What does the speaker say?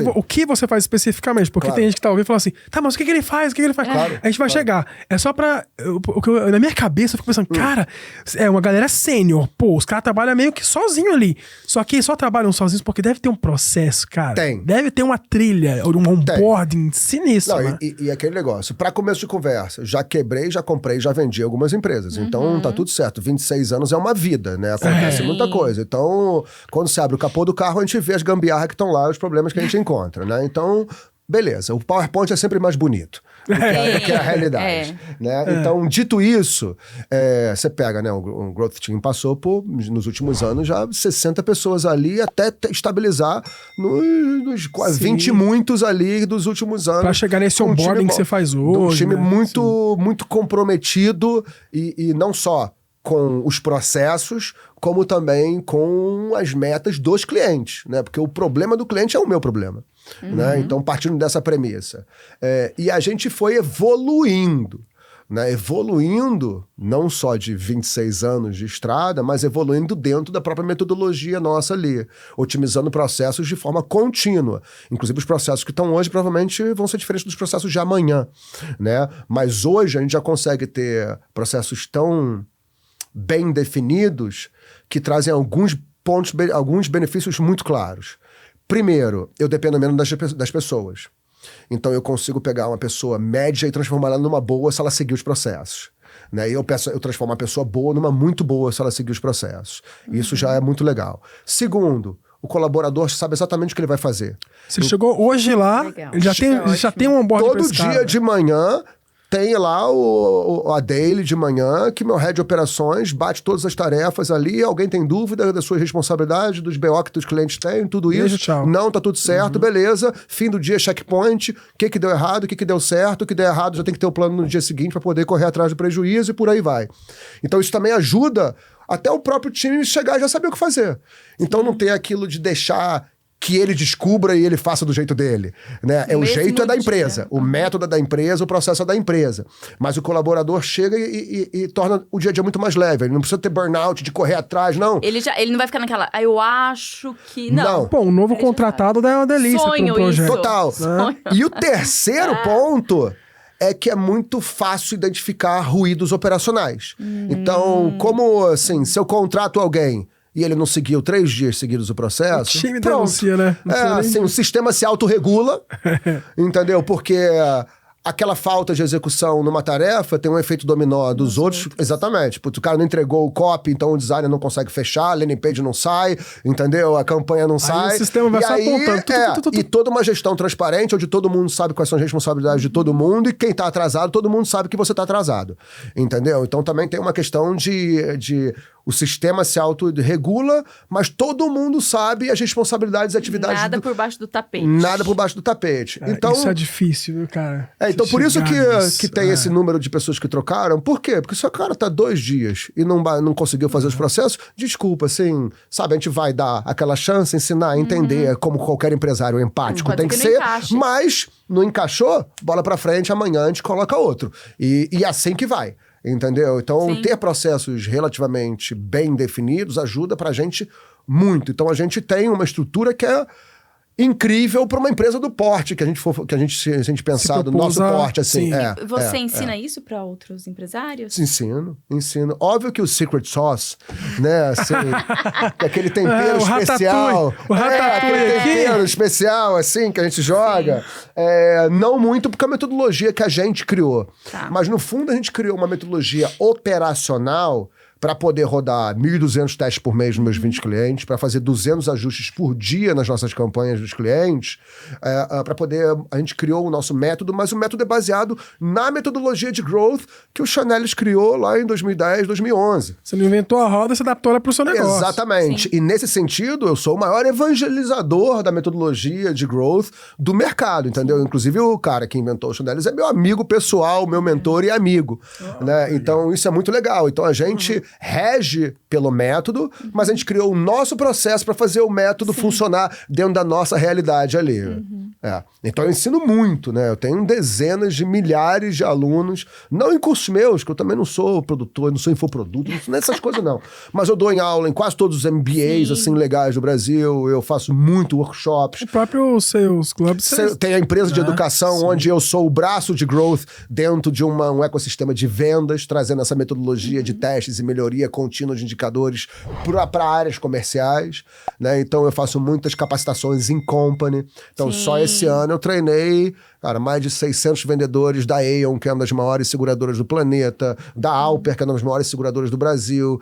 o que você faz especificamente. Porque tem gente que tá ouvindo e fala assim, tá, mas o que ele faz? O que ele faz? Claro, a gente vai chegar. É só pra... na minha cabeça eu fico pensando, cara, é uma galera sênior. Pô, os caras trabalham meio que sozinho ali. Só que eles só trabalham sozinhos porque deve ter um processo, cara. Tem. Deve ter uma trilha, um onboarding sinistro. Não, e aquele negócio, pra começo de conversa, já quebrei, já comprei, já vendi algumas empresas. Então tá tudo certo. 26 anos é uma vida, né? Acontece muita coisa. Então, quando você abre o capô do carro, a gente vê as gambiarras que estão lá, os problemas que a gente encontra, né? Então, beleza. O PowerPoint é sempre mais bonito do que a realidade. Né? Então, dito isso, você pega, né? O Growth Team passou por, nos últimos anos, já 60 pessoas ali, até estabilizar nos 20 e muitos ali dos últimos anos. Pra chegar nesse onboarding que você faz hoje. Um time né? muito comprometido e não só com os processos, como também com as metas dos clientes, né? Porque o problema do cliente é o meu problema, né? Então, partindo dessa premissa. E a gente foi evoluindo, né? Evoluindo não só de 26 anos de estrada, mas evoluindo dentro da própria metodologia nossa ali, otimizando processos de forma contínua. Inclusive, os processos que estão hoje provavelmente vão ser diferentes dos processos de amanhã, né? Mas hoje a gente já consegue ter processos tão bem definidos que trazem alguns benefícios muito claros. Primeiro, eu dependo menos das pessoas. Então eu consigo pegar uma pessoa média e transformar ela numa boa se ela seguir os processos. Né? E eu transformo uma pessoa boa numa muito boa se ela seguir os processos. Isso já é muito legal. Segundo, o colaborador sabe exatamente o que ele vai fazer. Você chegou hoje lá, ele já tem um onboarding todo dia de manhã. Tem lá a daily de manhã, que meu head de operações bate todas as tarefas ali, alguém tem dúvida das suas responsabilidades, dos BO que os clientes têm, tudo isso. Tchau. Não, tá tudo certo, beleza. Fim do dia, checkpoint, o que deu errado, o que deu certo, o que deu errado já tem que ter o plano no dia seguinte para poder correr atrás do prejuízo e por aí vai. Então isso também ajuda até o próprio time chegar e já saber o que fazer. Então não tem aquilo de deixar que ele descubra e ele faça do jeito dele, né? O jeito é da empresa, o método é da empresa, o processo é da empresa. Mas o colaborador chega e torna o dia a dia muito mais leve. Ele não precisa ter burnout de correr atrás, não. Ele não vai ficar naquela, eu acho que não. Pô, um novo contratado é uma delícia para um projeto. Total. E o terceiro ponto é que é muito fácil identificar ruídos operacionais. Então, como assim, se eu contrato alguém e ele não seguiu 3 dias seguidos o processo... O time denuncia, né? Assim, o sistema se autorregula, entendeu? Porque aquela falta de execução numa tarefa tem um efeito dominó dos outros. Exatamente. O cara não entregou o copy, então o designer não consegue fechar, a landing page não sai, entendeu? A campanha não sai. O sistema vai só apontando. E toda uma gestão transparente, onde todo mundo sabe quais são as responsabilidades de todo mundo, e quem tá atrasado, todo mundo sabe que você tá atrasado. Entendeu? Então também tem uma questão de o sistema se autorregula, mas todo mundo sabe as responsabilidades e atividades... Nada por baixo do tapete. Nada por baixo do tapete. Então, isso é difícil, viu, cara? Então por isso que tem esse número de pessoas que trocaram. Por quê? Porque se o cara tá 2 dias e não conseguiu fazer os processos, desculpa, assim, sabe, a gente vai dar aquela chance, ensinar, entender, como qualquer empresário empático tem que ser, mas não encaixou, bola pra frente, amanhã a gente coloca outro. E assim que vai. Entendeu? Então, ter processos relativamente bem definidos ajuda pra gente muito. Então, a gente tem uma estrutura que é incrível para uma empresa do porte, que a gente pensar do nosso porte, assim. Você ensina isso para outros empresários? Ensino. Óbvio que o secret sauce, né, assim, aquele tempero especial. Aquele tempero especial, assim, que a gente joga. Não muito, porque é a metodologia que a gente criou. Tá. Mas, no fundo, a gente criou uma metodologia operacional para poder rodar 1.200 testes por mês nos meus 20 clientes, para fazer 200 ajustes por dia nas nossas campanhas dos clientes, para poder... A gente criou o nosso método, mas o método é baseado na metodologia de growth que o Chanelis criou lá em 2010, 2011. Você não inventou a roda, você adaptou ela para o seu negócio. Exatamente. Sim. E nesse sentido, eu sou o maior evangelizador da metodologia de growth do mercado, entendeu? Inclusive, o cara que inventou o Chanelis é meu amigo pessoal, meu mentor e amigo. Né? Então, isso é muito legal. Então, a gente rege pelo método, mas a gente criou o nosso processo para fazer o método funcionar dentro da nossa realidade ali. Então eu ensino muito, né? Eu tenho dezenas de milhares de alunos, não em cursos meus, que eu também não sou produtor, não sou infoproduto, não sou nessas coisas não. Mas eu dou em aula em quase todos os MBAs, assim, legais do Brasil, eu faço muito workshops. O próprio Sales Club. Tem a empresa de educação, onde eu sou o braço de growth dentro de um ecossistema de vendas, trazendo essa metodologia de testes e melhoria contínua de indicadores para áreas comerciais, né? Então eu faço muitas capacitações in company. Então só esse ano eu treinei, cara, mais de 600 vendedores da Aon, que é uma das maiores seguradoras do planeta, da Alper, que é uma das maiores seguradoras do Brasil.